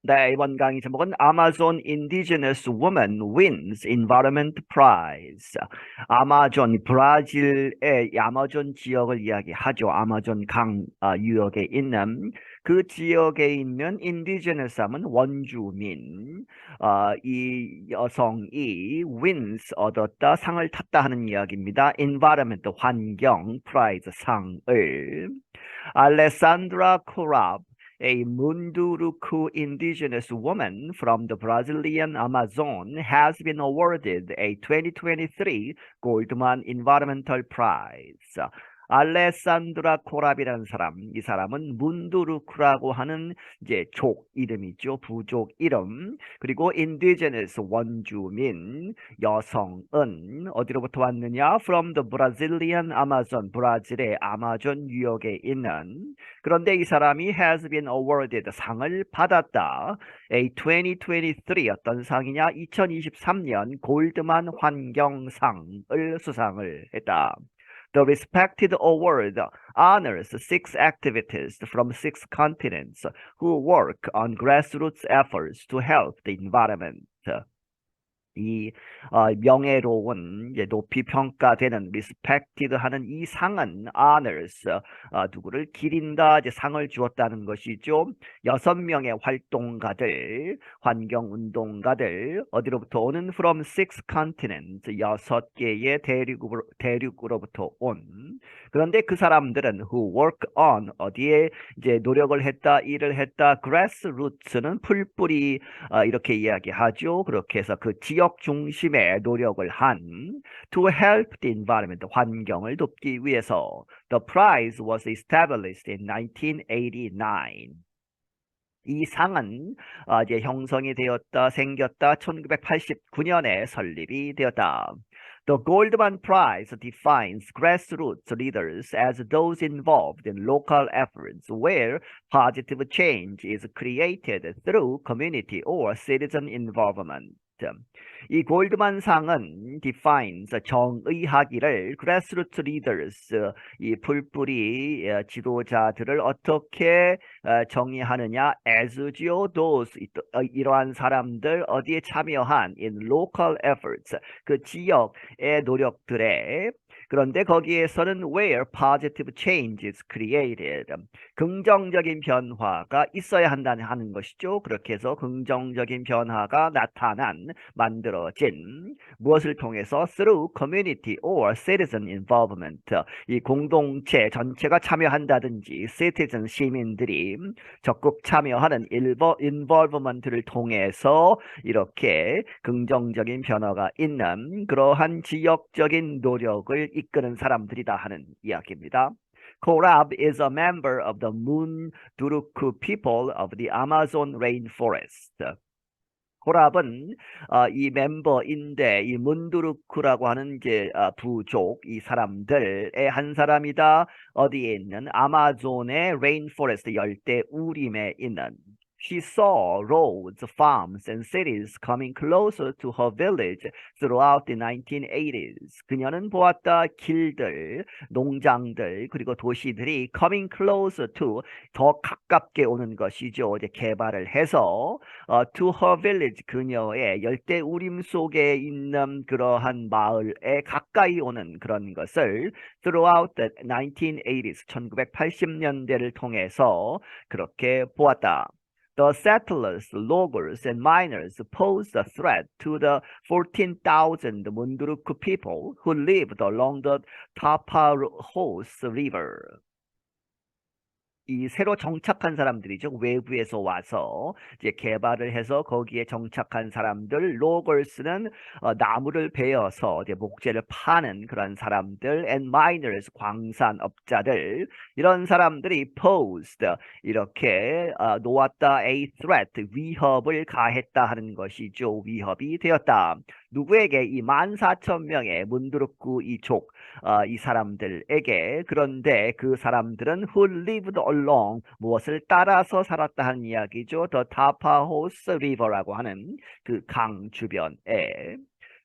네, 이번 강의 제목은 Amazon Indigenous Woman Wins Environment Prize. 아마존, 브라질의 아마존 지역을 이야기하죠. 아마존 강 유역에 있는 그 지역에 있는 indigenous 하면 원주민. 이 여성이 wins 얻었다, 상을 탔다 하는 이야기입니다. environment 환경, prize 상을. 알레산드라 코랍, a Munduruku indigenous woman from the Brazilian Amazon, has been awarded a 2023 Goldman Environmental Prize. 알레산드라 코랍이라는 사람, 이 사람은 문두루크라고 하는 이제 족 이름이죠. 부족 이름. 그리고 indigenous 원주민 여성은 어디로부터 왔느냐? From the Brazilian Amazon, 브라질의 아마존 유역에 있는. 그런데 이 사람이 has been awarded 상을 받았다. A 2023 어떤 상이냐? 2023년 골드만 환경상을 수상을 했다. The respected award honors 6 activists from 6 continents who work on grassroots efforts to help the environment. 이 명예로운 높이 평가되는 respected 하는 이 상은 honors 누구를 기린다 이제 상을 주었다는 것이죠. 6명의 활동가들, 환경운동가들 어디로부터 오는 from 6 continents 6개의 대륙으로부터 온. 그런데 그 사람들은 who work on 어디에 이제 노력을 했다, 일을 했다. grassroots는 풀뿌리 이렇게 이야기하죠. 그렇게 해서 그 지역 중심의 노력을 한 to help the environment 환경을 돕기 위해서 the prize was established in 1989. 이 상은 이제 형성이 되었다, 생겼다 1989년에 설립이 되었다. The Goldman Prize defines grassroots leaders as those involved in local efforts where positive change is created through community or citizen involvement. 이 골드만 상은 defines 정의하기를 grassroots leaders 이 풀뿌리 지도자들을 어떻게 정의하느냐 as지요. those 이러한 사람들 어디에 참여한 in local efforts 그 지역의 노력들에. 그런데 거기에서는 where positive change is created 긍정적인 변화가 있어야 한다는 하는 것이죠. 그렇게 해서 긍정적인 변화가 나타난 만들어진 무엇을 통해서 through community or citizen involvement 이 공동체 전체가 참여한다든지 citizen 시민들이 적극 참여하는 involvement를 통해서 이렇게 긍정적인 변화가 있는 그러한 지역적인 노력을 이끄는 사람들이다 하는 이야기입니다. Korab is a member of the Munduruku people of the Amazon rainforest. 코랍은 이 멤버인데 이 문두루크라고 하는 이제 부족 이 사람들의 한 사람이다. 어디에 있는 아마존의 레인포레스트 열대 우림에 있는. She saw roads, farms, and cities coming closer to her village throughout the 1980s. 그녀는 보았다 길들, 농장들, 그리고 도시들이 coming closer to 더 가깝게 오는 것이죠. 이제 개발을 해서 to her village 그녀의 열대 우림 속에 있는 그러한 마을에 가까이 오는 그런 것을 throughout the 1980s 1980년대를 통해서 그렇게 보았다. The settlers, loggers, and miners posed a threat to the 14,000 Munduruku people who lived along the Tapajos River. 이 새로 정착한 사람들이죠. 외부에서 와서 이제 개발을 해서 거기에 정착한 사람들, 로걸스는 나무를 베어서 이제 목재를 파는 그런 사람들, and miners 광산업자들 이런 사람들이 posed 이렇게 놓았다 a threat 위협을 가했다 하는 것이죠. 위협이 되었다. 누구에게? 이 14,000명의 문두루크 이족 이 사람들에게. 그런데 그 사람들은 who lived along 무엇을 따라서 살았다 하는 이야기죠. The Tapajos River라고 하는 그 강 주변에.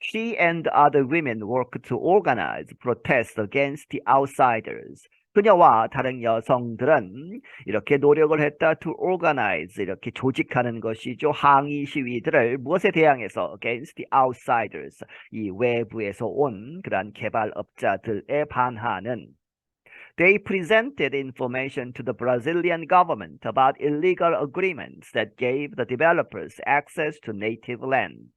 She and other women worked to organize protests against the outsiders. 그녀와 다른 여성들은 이렇게 노력을 했다 to organize 이렇게 조직하는 것이죠. 항의 시위들을 무엇에 대항해서 against the outsiders 이 외부에서 온 그러한 개발업자들에 반하는 They presented information to the Brazilian government about illegal agreements that gave the developers access to native land.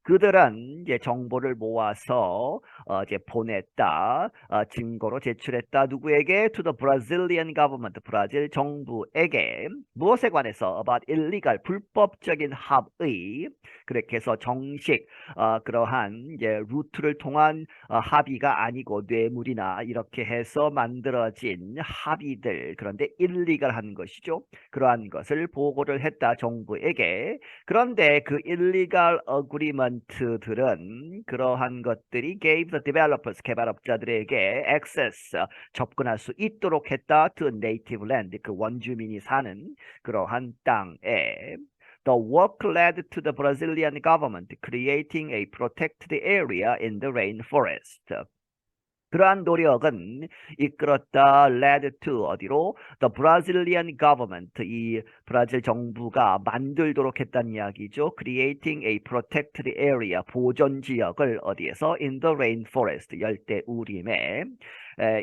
그들은 이제 정보를 모아서 이제 보냈다, 증거로 제출했다. 누구에게? To the Brazilian government, 브라질 정부에게 무엇에 관해서? About illegal, 불법적인 합의. 그렇게 해서 정식 그러한 이제 루트를 통한 합의가 아니고 뇌물이나 이렇게 해서 만들어진 합의들 그런데 일리갈한 것이죠. 그러한 것을 보고를 했다 정부에게. 그런데 그 illegal agreement들은 그러한 것들이 gave the developers 개발업자들에게 access 접근할 수 있도록 했다 to native land 그 원주민이 사는 그러한 땅에 The work led to the Brazilian government creating a protected area in the rainforest. 그러한 노력은 이끌었다 led to 어디로? The Brazilian government 이 브라질 정부가 만들도록 했다는 이야기죠. Creating a protected area 보존 지역을 어디에서? In the rainforest 열대 우림에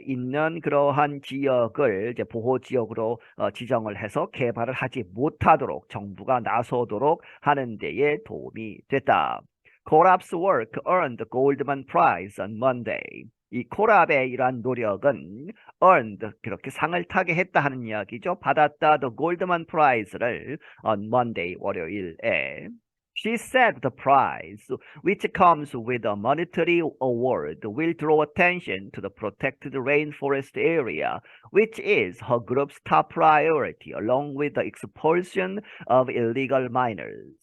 있는 그러한 지역을 이제 보호 지역으로 지정을 해서 개발을 하지 못하도록 정부가 나서도록 하는 데에 도움이 됐다. Corrup's work earned the Goldman Prize on Monday. 이 코랍의 이러한 노력은 earned 그렇게 상을 타게 했다 하는 이야기죠. 받았다 the Goldman Prize를 on Monday 월요일에. She said the prize, which comes with a monetary award, will draw attention to the protected rainforest area, which is her group's top priority, along with the expulsion of illegal miners.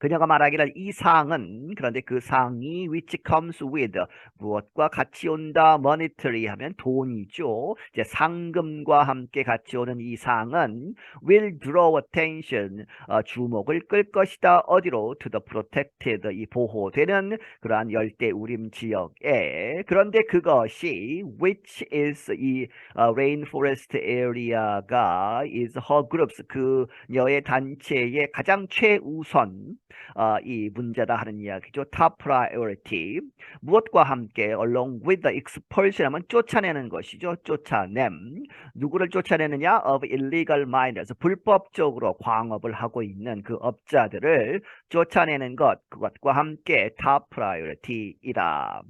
그녀가 말하기를 이 상은 그런데 그 상이 which comes with 무엇과 같이 온다 monetary 하면 돈이죠. 이제 상금과 함께 같이 오는 이 상은 will draw attention 주목을 끌 것이다. 어디로? to the protected 이 보호되는 그러한 열대우림 지역에. 그런데 그것이 which is 이 rainforest area가 is her groups 그녀의 단체의 가장 최우선 이 문제다 하는 이야기죠. Top priority. 무엇과 함께 along with the expulsion 하면 쫓아내는 것이죠. 쫓아냄. 누구를 쫓아내느냐? Of illegal miners. 불법적으로 광업을 하고 있는 그 업자들을 쫓아내는 것. 그것과 함께 top priority이다.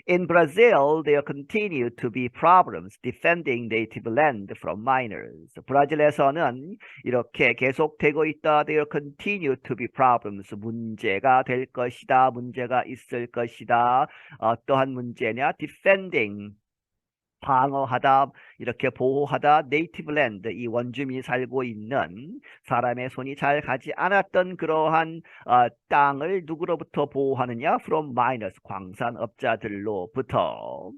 In Brazil, there continue to be problems defending native land from miners. 브라질에서는 이렇게 계속되고 있다. There continue to be problems. 문제가 될 것이다. 문제가 있을 것이다. 어떠한 문제냐? Defending. 방어하다, 이렇게 보호하다, 네이티브 랜드, 이 원주민이 살고 있는 사람의 손이 잘 가지 않았던 그러한 땅을 누구로부터 보호하느냐? From miners, 광산업자들로부터.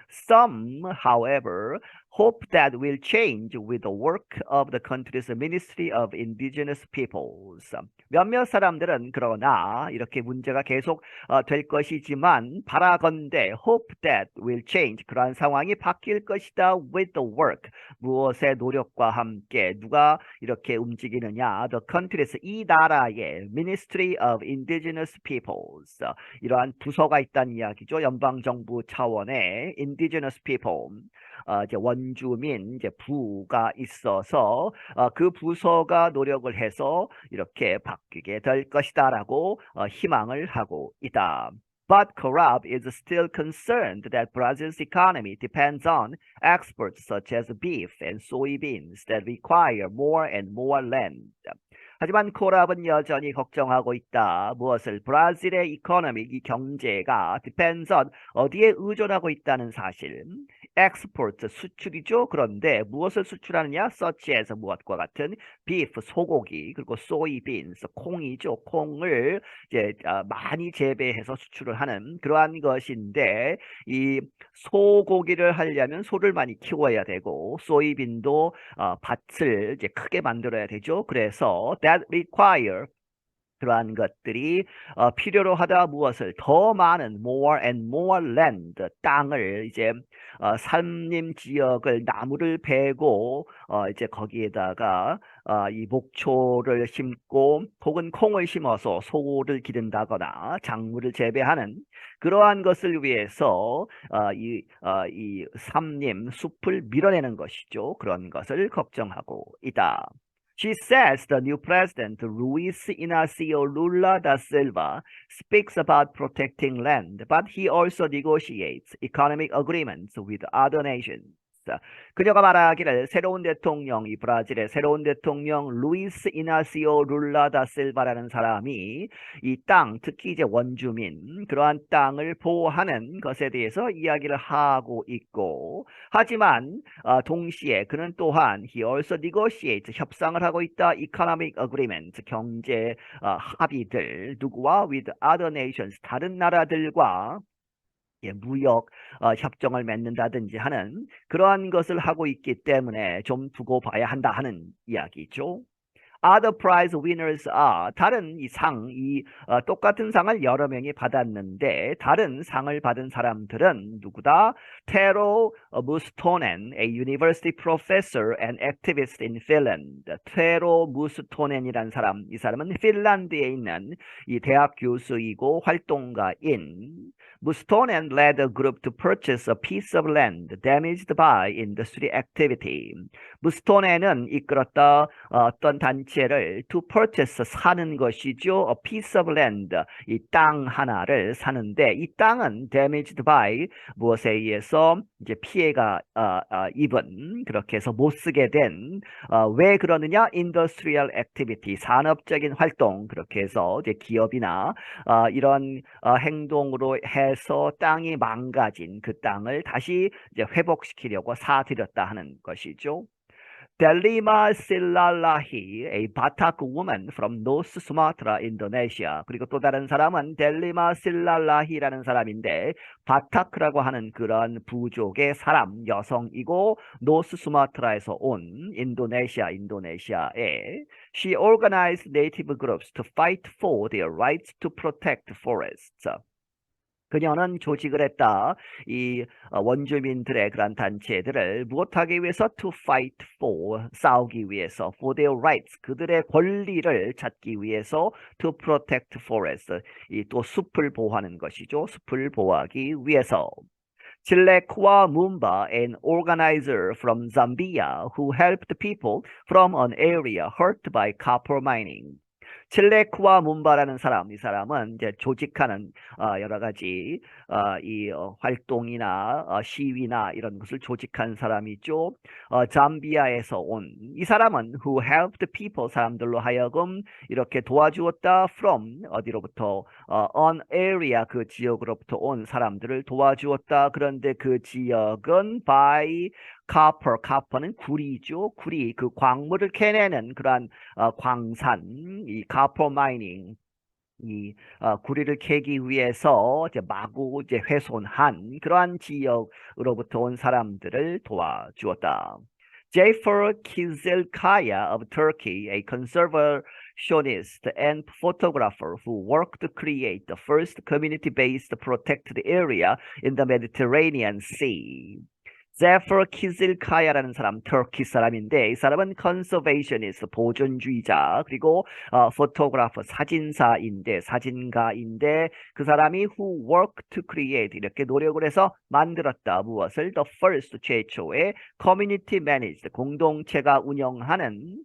Some, however, hope that will change with the work of the country's Ministry of Indigenous Peoples. 몇몇 사람들은 그러나 이렇게 문제가 계속 될 것이지만 바라건대 hope that will change 그러한 상황이 바뀔 것이다 with the work 무엇의 노력과 함께 누가 이렇게 움직이느냐 the country's 이 나라의 Ministry of Indigenous Peoples 이러한 부서가 있다는 이야기죠. 연방정부 차원의 Indigenous People 이제 원주민 이제 부가 있어서 그 부서가 노력을 해서 이렇게 바뀌게 될 것이다라고 희망을 하고 있다. But Corrupt is still concerned that Brazil's economy depends on exports such as beef and soybeans that require more and more land. 하지만 코랍은 여전히 걱정하고 있다. 무엇을? 브라질의 이코노미, 이 경제가 depends on 어디에 의존하고 있다는 사실. export 수출이죠. 그런데 무엇을 수출하느냐? such as 무엇과 같은 beef 소고기 그리고 soybeans 콩이죠. 콩을 이제 많이 재배해서 수출을 하는 그러한 것인데 이 소고기를 하려면 소를 많이 키워야 되고 소이빈도 밭을 이제 크게 만들어야 되죠. 그래서 that require 그러한 것들이 필요로 하다 무엇을 더 많은 more and more land 땅을 이제 산림 지역을 나무를 베고 이제 거기에다가 이 목초를 심고 혹은 콩을 심어서 소를 기른다거나 작물을 재배하는 그러한 것을 위해서 이 삼림 숲을 밀어내는 것이죠. 그런 것을 걱정하고 있다. She says the new president, Luis Inacio Lula da Silva, speaks about protecting land, but he also negotiates economic agreements with other nations. 그녀가 말하기를 새로운 대통령, 이 브라질의 새로운 대통령 루이스 이나시오 룰라 다 실바라는 사람이 이 땅, 특히 이제 원주민, 그러한 땅을 보호하는 것에 대해서 이야기를 하고 있고, 하지만 동시에 그는 또한 he also negotiates, 협상을 하고 있다. economic agreement, 경제 합의들, 누구와 with other nations, 다른 나라들과 무역 협정을 맺는다든지 하는 그러한 것을 하고 있기 때문에 좀 두고 봐야 한다 하는 이야기죠. Other prize winners are 다른 이 상, 똑같은 상을 여러 명이 받았는데 다른 상을 받은 사람들은 누구다? 테로 무스토넨, a university professor and activist in Finland. 테로 무스토넨이라는 사람, 이 사람은 핀란드에 있는 이 대학 교수이고 활동가인 Mustonen led a group to purchase a piece of land damaged by industry activity. 무스토넨은 이끌었다 어떤 단체를 to purchase 사는 것이죠. A piece of land 이 땅 하나를 사는데 이 땅은 damaged by 무엇에 의해서 이제 피해가 입은 그렇게 해서 못 쓰게 된 왜 그러느냐? industrial activity 산업적인 활동 그렇게 해서 이제 기업이나 이런 행동으로 해서 땅이 망가진 그 땅을 다시 이제 회복시키려고 사들였다 하는 것이죠. Delima Silalahi, a Batak woman from North Sumatra, Indonesia. 그리고 또 다른 사람은 델리마 실랄라히라는 사람인데 바타크라고 하는 그런 부족의 사람, 여성이고 노스 수마트라에서 온 인도네시아에 She organized native groups to fight for their rights to protect forests. 그녀는 조직을 했다. 이 원주민들의 그런 단체들을 무엇하기 위해서? To fight for, 싸우기 위해서. For their rights, 그들의 권리를 찾기 위해서. To protect forest, 이 또 숲을 보호하는 것이죠. 숲을 보호하기 위해서. Chilekwa Mumba, an organizer from Zambia who helped people from an area hurt by copper mining. 칠레쿠아 문바라는 사람, 이 사람은 이제 조직하는 여러 가지 이 활동이나 시위나 이런 것을 조직한 사람이죠. 잠비아에서 온 이 사람은 who helped people 사람들로 하여금 이렇게 도와주었다 from 어디로부터 an area 그 지역으로부터 온 사람들을 도와주었다. 그런데 그 지역은 by copper는 구리죠. 구리 그 광물을 캐내는 그러한 광산 이 copper mining 이 구리를 캐기 위해서 이제 마구 이제 훼손한 그러한 지역으로부터 온 사람들을 도와주었다. Jafer Kizilkaya of Turkey, a conservationist and photographer who worked to create the first community-based protected area in the Mediterranean Sea. 제퍼 키즐카야라는 사람, 터키 사람인데 이 사람은 컨서베이셔니스트, 보존주의자, 그리고 포토그래퍼, 사진가인데 그 사람이 who worked to create 이렇게 노력을 해서 만들었다. 무엇을? The first, 최초의 community managed, 공동체가 운영하는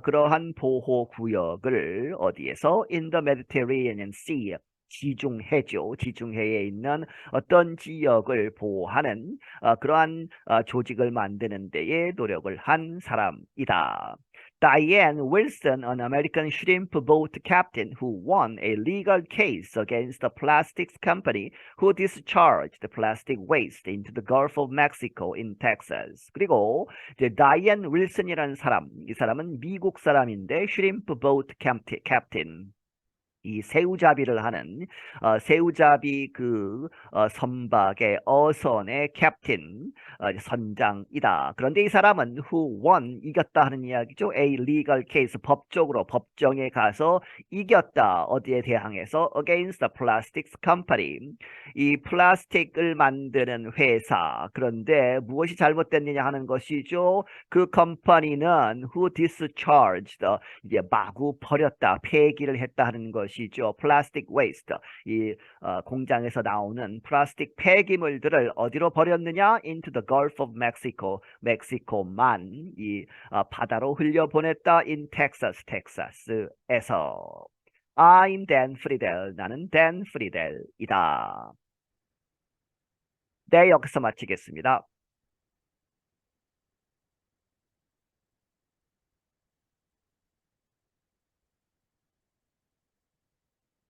그러한 보호구역을 어디에서? In the Mediterranean Sea. 지중해죠. 지중해에 있는 어떤 지역을 보호하는 그러한 조직을 만드는 데에 노력을 한 사람이다. Diane Wilson, an American shrimp boat captain who won a legal case against a plastics company who discharged plastic waste into the Gulf of Mexico in Texas. 그리고 이제 다이앤 윌슨이라는 사람, 이 사람은 미국 사람인데 shrimp boat captain. 이 새우잡이를 하는 새우잡이 선박의 어선의 캡틴 선장이다. 그런데 이 사람은 who won 이겼다 하는 이야기죠. A legal case 법적으로 법정에 가서 이겼다. 어디에 대항해서 against the plastics company 이 플라스틱을 만드는 회사. 그런데 무엇이 잘못됐느냐 하는 것이죠. 그 컴퍼니는 who discharged 이제 마구 버렸다, 폐기를 했다 하는 것이죠. 플라스틱 웨이스트, 공장에서 나오는 플라스틱 폐기물들을 어디로 버렸느냐? Into the Gulf of Mexico, 멕시코만 바다로 흘려보냈다. In Texas, 텍사스에서. I'm Dan Friedel, 나는 Dan Friedel이다. 네, 여기서 마치겠습니다.